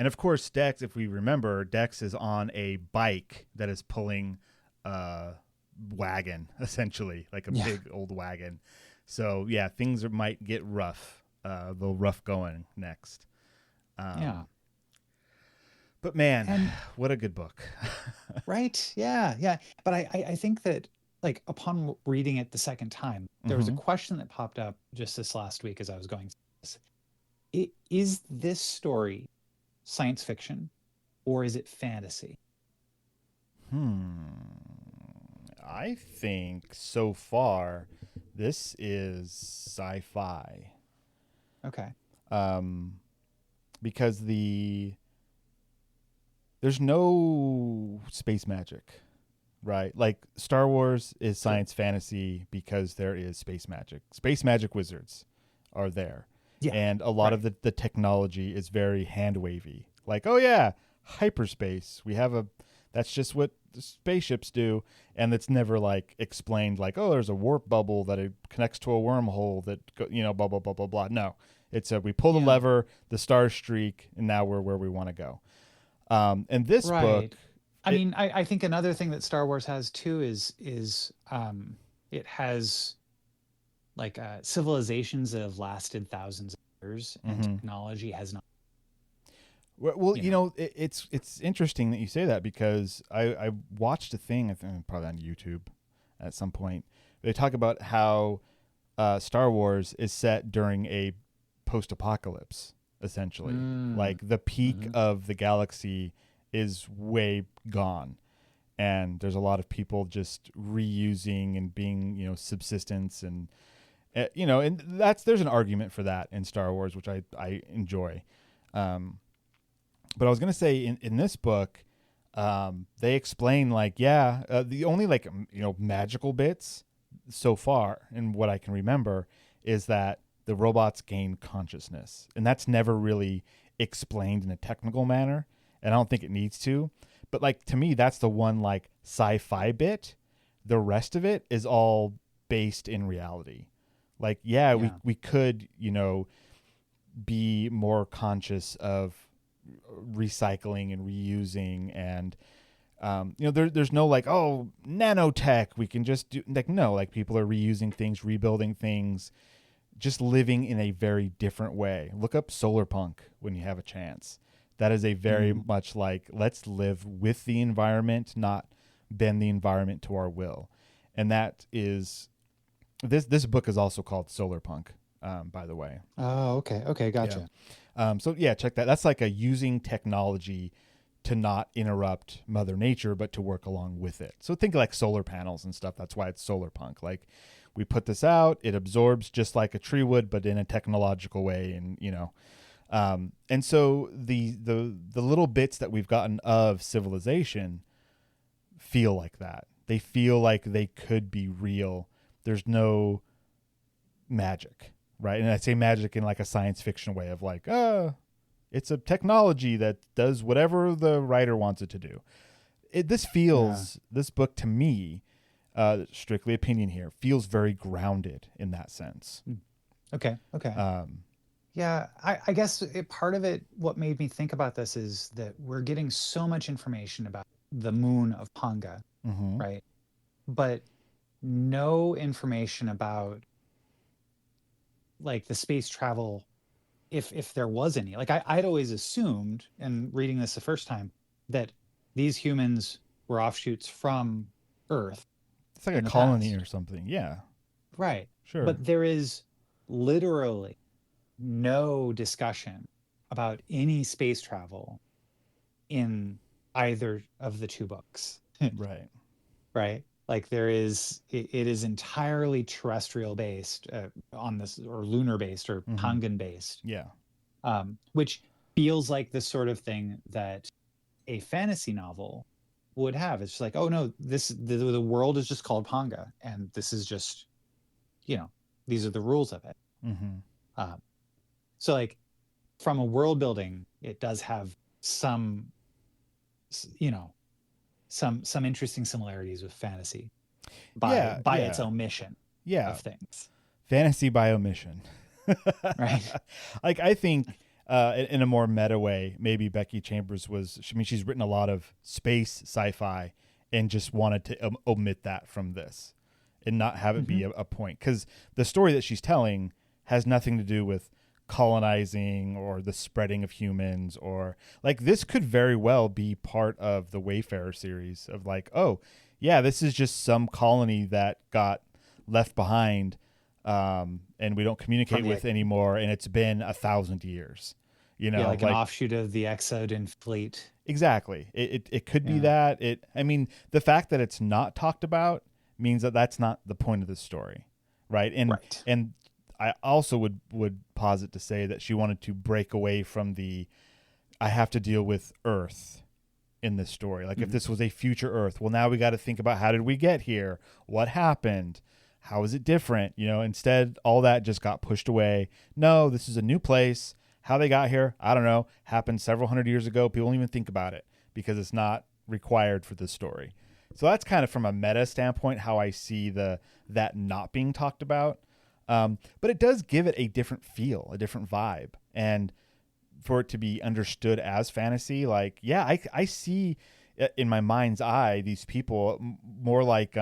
of course Dex, if we remember, Dex is on a bike that is pulling a wagon, essentially like a big old wagon. So yeah, things might get rough, they'll rough going next. But man, what a good book. Right, yeah. But I think that, like, upon reading it the second time, there was a question that popped up just this last week as I was going through this. Is this story science fiction or is it fantasy? I think so far this is sci-fi. Okay. Because there's no space magic. Right. Like Star Wars is science fantasy because there is space magic. Space magic wizards are there. Yeah. And a lot of the technology is very hand wavy. Like, oh yeah, hyperspace. That's just what the spaceships do. And it's never like explained like, oh, there's a warp bubble that it connects to a wormhole that, blah, blah, blah, blah, blah. No, it's we pull the lever, the stars streak, and now we're where we want to go. And this book, I think another thing that Star Wars has too is it has like civilizations that have lasted thousands of years and technology has not. Well, it's interesting that you say that because I watched a thing, I think probably on YouTube at some point. They talk about how Star Wars is set during a post-apocalypse, essentially. Like the peak of the galaxy is way gone, and there's a lot of people just reusing and being subsistence, and and there's an argument for that in Star Wars, which I enjoy. But I was gonna say in this book, they explain the only magical bits so far, and what I can remember is that the robots gain consciousness, and that's never really explained in a technical manner. And I don't think it needs to, but to me, that's the one sci-fi bit. The rest of it is all based in reality. We could, be more conscious of recycling and reusing, and there's no nanotech. We can just do people are reusing things, rebuilding things, just living in a very different way. Look up solar punk when you have a chance. That is a very much let's live with the environment, not bend the environment to our will. And that is this book is also called Solar Punk, by the way. Oh, okay, gotcha. Yeah. Check that. That's a using technology to not interrupt Mother Nature, but to work along with it. So think solar panels and stuff. That's why it's solar punk. We put this out, it absorbs just like a tree would, but in a technological way, and and so the little bits that we've gotten of civilization feel like that. They feel like they could be real. There's no magic, right? And I say magic in a science fiction way of it's a technology that does whatever the writer wants it to do. This book to me, strictly opinion here, feels very grounded in that sense. Okay. Yeah, I guess part of it, what made me think about this is that we're getting so much information about the moon of Panga, right? But no information about the space travel, if there was any. I'd always assumed, and reading this the first time, that these humans were offshoots from Earth. It's like a colony or something. Yeah. Right. Sure. But there is literally no discussion about any space travel in either of the two books. Right. There is, it is entirely terrestrial based on this, or lunar based, or Pangan based. Yeah. Which feels like the sort of thing that a fantasy novel would have. It's like, oh no, the world is just called Panga, and this is just, these are the rules of it. Mm-hmm. So like, from a world building, it does have some interesting similarities with fantasy by its omission of things. Fantasy by omission. Right. Like, I think in a more meta way, maybe Becky Chambers she's written a lot of space sci-fi and just wanted to omit that from this and not have it be a point. Because the story that she's telling has nothing to do with colonizing or the spreading of humans, or like, this could very well be part of the Wayfarer series of like, oh yeah, this is just some colony that got left behind and we don't communicate with anymore, and it's been 1,000 years, like an offshoot of the Exodin fleet. Exactly. It could be that. I mean, the fact that it's not talked about means that that's not the point of the story, right? And I also would posit to say that she wanted to break away from I have to deal with Earth in this story. Like, if this was a future Earth, well, now we got to think about, how did we get here? What happened? How is it different? Instead, all that just got pushed away. No, this is a new place. How they got here, I don't know. Happened several hundred years ago. People don't even think about it because it's not required for this story. So that's kind of from a meta standpoint how I see that not being talked about. But it does give it a different feel, a different vibe. And for it to be understood as fantasy, like, yeah, I see in my mind's eye these people more like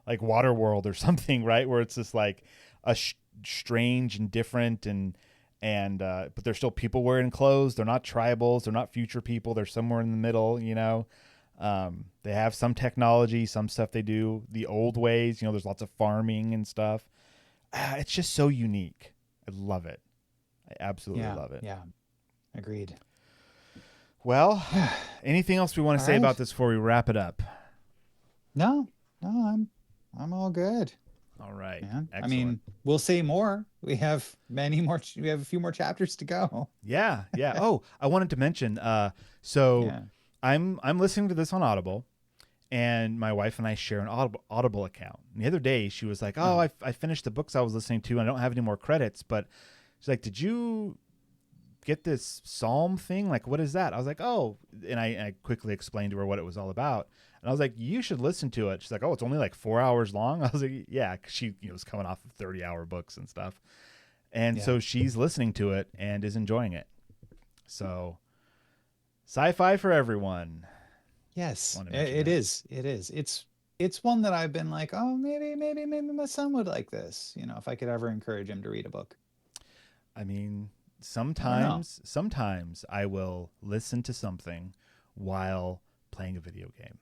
like Waterworld or something, right? Where it's just like a strange and different but they're still people wearing clothes. They're not tribals. They're not future people. They're somewhere in the middle, They have some technology, some stuff they do the old ways. There's lots of farming and stuff. It's just so unique. I love it. I absolutely love it. Yeah, agreed. Well, anything else we want to say about this before we wrap it up? No, I'm all good. All right. Man. Excellent. I mean, we'll say more. We have many more. We have a few more chapters to go. Yeah. Oh, I wanted to mention. I'm listening to this on Audible, and my wife and I share an Audible account. And the other day, she was like, "Oh, I finished the books I was listening to, and I don't have any more credits." But she's like, "Did you get this Psalm thing? Like, what is that?" I was like, "Oh," and I quickly explained to her what it was all about. And I was like, "You should listen to it." She's like, "Oh, it's only like 4 hours long." I was like, "Yeah," because she was coming off of 30-hour books and stuff. And so she's listening to it and is enjoying it. So, sci-fi for everyone. Yes, it is. It's one that I've been like, oh, maybe my son would like this. If I could ever encourage him to read a book. I mean, sometimes I will listen to something while playing a video game.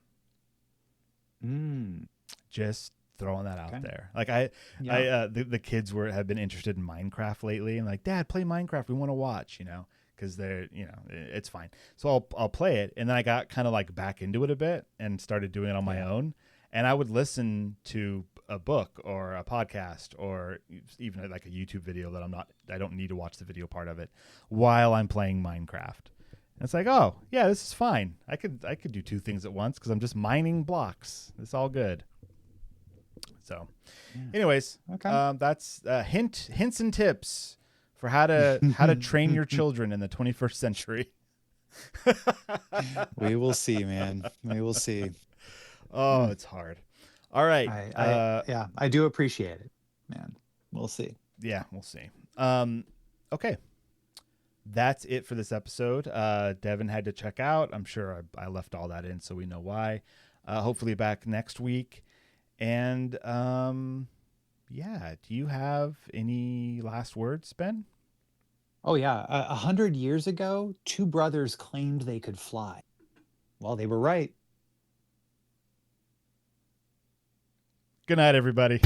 Just throwing that out there. Like the kids have been interested in Minecraft lately, and like, Dad, play Minecraft. We want to watch, because they're, it's fine. So I'll play it. And then I got kind of like back into it a bit and started doing it on my own. And I would listen to a book or a podcast or even like a YouTube video that I don't need to watch the video part of it while I'm playing Minecraft. And it's like, oh yeah, this is fine. I could do two things at once because I'm just mining blocks. It's all good. So anyways, that's hints and tips for how to train your children in the 21st century. We will see, man. We will see. Oh, it's hard. All right. I do appreciate it, man. We'll see. Yeah, we'll see. Okay. That's it for this episode. Devon had to check out. I'm sure I left all that in so we know why. Hopefully back next week. And do you have any last words, Ben? Oh yeah, 100 years ago, two brothers claimed they could fly. Well, they were right. Good night, everybody.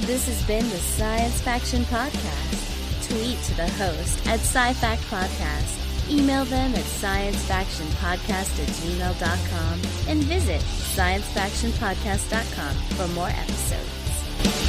This has been the Science Faction Podcast. Tweet to the host at SciFact Podcast. Email them at sciencefactionpodcast@gmail.com and visit sciencefactionpodcast.com for more episodes.